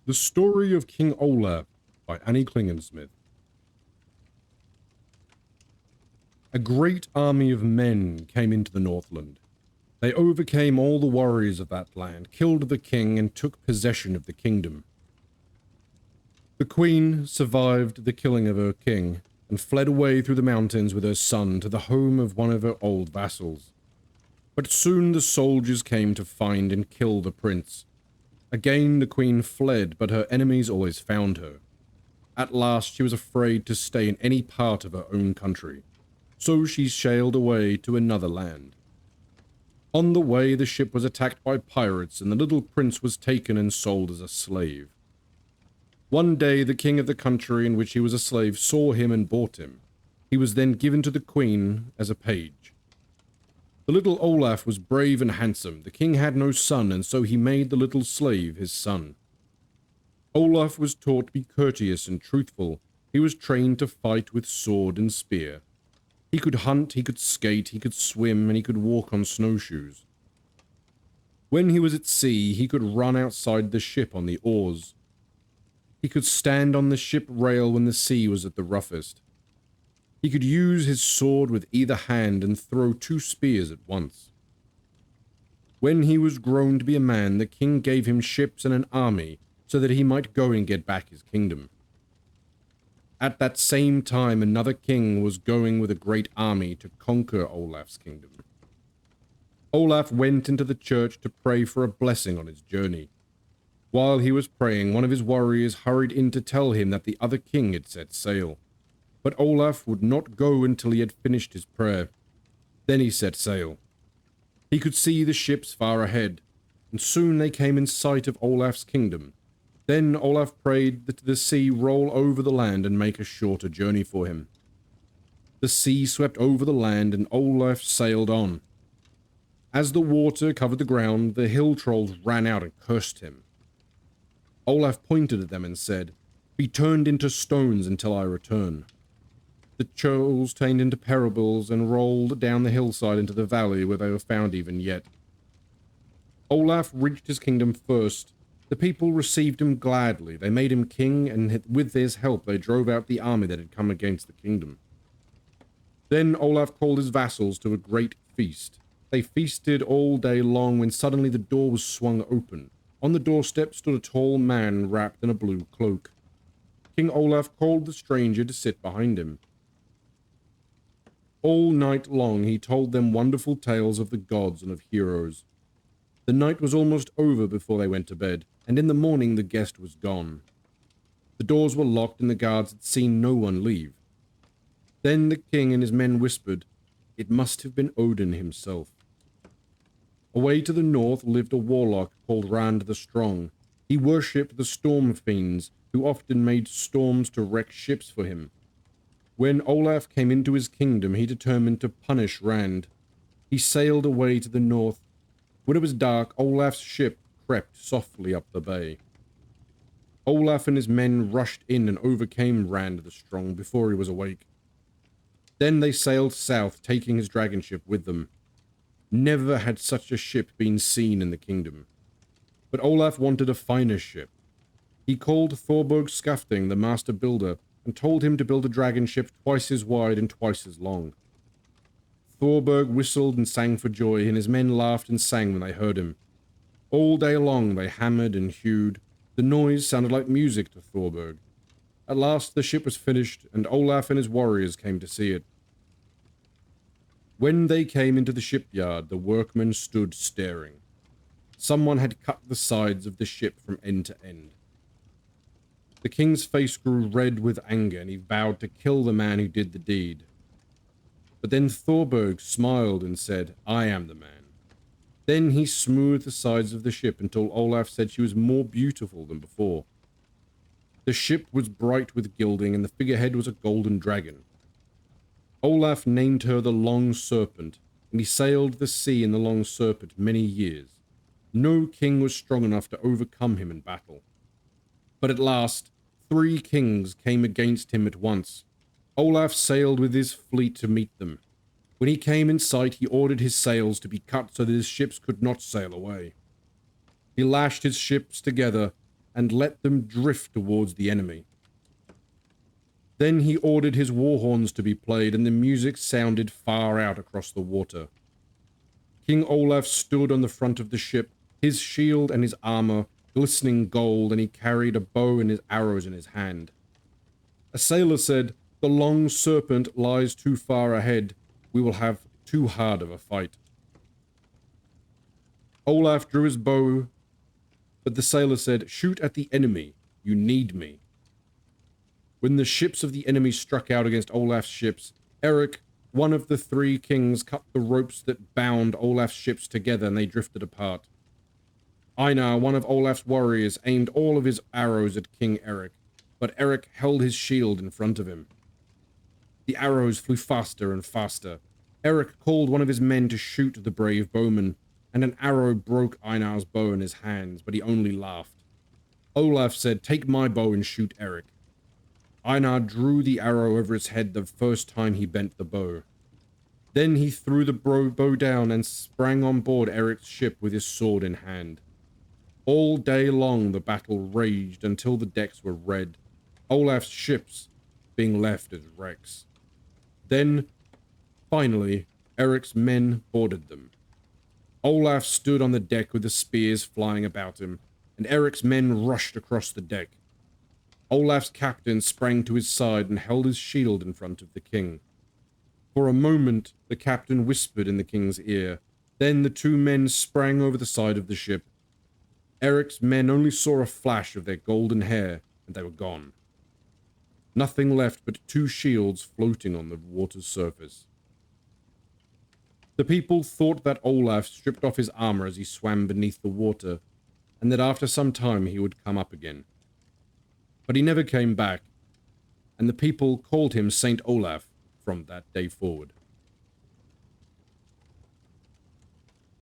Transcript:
The Story of King Olaf by Klingensmith. A great army of men came into the Northland. They overcame all the warriors of that land, killed the king, and took possession of the kingdom. The queen survived the killing of her king, and fled away through the mountains with her son to the home of one of her old vassals. But soon the soldiers came to find and kill the prince. Again the queen fled, but her enemies always found her. At last she was afraid to stay in any part of her own country, so she sailed away to another land. On the way the ship was attacked by pirates, and the little prince was taken and sold as a slave. One day the king of the country in which he was a slave saw him and bought him. He was then given to the queen as a page. The little Olaf was brave and handsome. The king had no son, and so he made the little slave his son. Olaf was taught to be courteous and truthful. He was trained to fight with sword and spear. He could hunt, he could skate, he could swim, and he could walk on snowshoes. When he was at sea, he could run outside the ship on the oars. He could stand on the ship rail when the sea was at the roughest. He could use his sword with either hand and throw 2 spears at once. When he was grown to be a man, the king gave him ships and an army so that he might go and get back his kingdom. At that same time, another king was going with a great army to conquer Olaf's kingdom. Olaf went into the church to pray for a blessing on his journey. While he was praying, one of his warriors hurried in to tell him that the other king had set sail. But Olaf would not go until he had finished his prayer. Then he set sail. He could see the ships far ahead, and soon they came in sight of Olaf's kingdom. Then Olaf prayed that the sea roll over the land and make a shorter journey for him. The sea swept over the land, and Olaf sailed on. As the water covered the ground, the hill trolls ran out and cursed him. Olaf pointed at them and said, "Be turned into stones until I return." The trolls turned into parables and rolled down the hillside into the valley where they were found even yet. Olaf reached his kingdom first. The people received him gladly. They made him king, and with his help they drove out the army that had come against the kingdom. Then Olaf called his vassals to a great feast. They feasted all day long when suddenly the door was swung open. On the doorstep stood a tall man wrapped in a blue cloak. King Olaf called the stranger to sit behind him. All night long he told them wonderful tales of the gods and of heroes. The night was almost over before they went to bed, and in the morning the guest was gone. The doors were locked and the guards had seen no one leave. Then the king and his men whispered, "It must have been Odin himself." Away to the north lived a warlock called Rand the Strong. He worshipped the storm fiends, who often made storms to wreck ships for him. When Olaf came into his kingdom, he determined to punish Rand. He sailed away to the north. When it was dark, Olaf's ship crept softly up the bay. Olaf and his men rushed in and overcame Rand the Strong before he was awake. Then they sailed south, taking his dragon ship with them. Never had such a ship been seen in the kingdom. But Olaf wanted a finer ship. He called Thorberg Skafting, the master builder, and told him to build a dragon ship twice as wide and twice as long. Thorberg whistled and sang for joy, and his men laughed and sang when they heard him. All day long they hammered and hewed. The noise sounded like music to Thorberg. At last the ship was finished, and Olaf and his warriors came to see it. When they came into the shipyard, the workmen stood staring. Someone had cut the sides of the ship from end to end. The king's face grew red with anger, and he vowed to kill the man who did the deed. But then Thorberg smiled and said, "I am the man." Then he smoothed the sides of the ship until Olaf said she was more beautiful than before. The ship was bright with gilding, and the figurehead was a golden dragon. Olaf named her the Long Serpent, and he sailed the sea in the Long Serpent many years. No king was strong enough to overcome him in battle. But at last, 3 kings came against him at once. Olaf sailed with his fleet to meet them. When he came in sight, he ordered his sails to be cut so that his ships could not sail away. He lashed his ships together and let them drift towards the enemy. Then he ordered his war horns to be played, and the music sounded far out across the water. King Olaf stood on the front of the ship, his shield and his armor glistening gold, and he carried a bow and his arrows in his hand. A sailor said, "The long serpent lies too far ahead. We will have too hard of a fight." Olaf drew his bow, but the sailor said, "Shoot at the enemy. You need me." When the ships of the enemy struck out against Olaf's ships, Eric, one of the three kings, cut the ropes that bound Olaf's ships together, and they drifted apart. Einar, one of Olaf's warriors, aimed all of his arrows at King Eric, but Eric held his shield in front of him. The arrows flew faster and faster. Eric called one of his men to shoot the brave bowman, and an arrow broke Einar's bow in his hands, but he only laughed. Olaf said, "Take my bow and shoot Eric." Einar drew the arrow over his head the first time he bent the bow. Then he threw the bow down and sprang on board Eric's ship with his sword in hand. All day long the battle raged until the decks were red, Olaf's ships being left as wrecks. Then, finally, Eric's men boarded them. Olaf stood on the deck with the spears flying about him, and Eric's men rushed across the deck. Olaf's captain sprang to his side and held his shield in front of the king. For a moment, the captain whispered in the king's ear. Then the two men sprang over the side of the ship. Eric's men only saw a flash of their golden hair, and they were gone. Nothing left but two shields floating on the water's surface. The people thought that Olaf stripped off his armor as he swam beneath the water, and that after some time he would come up again. But he never came back, and the people called him Saint Olaf from that day forward.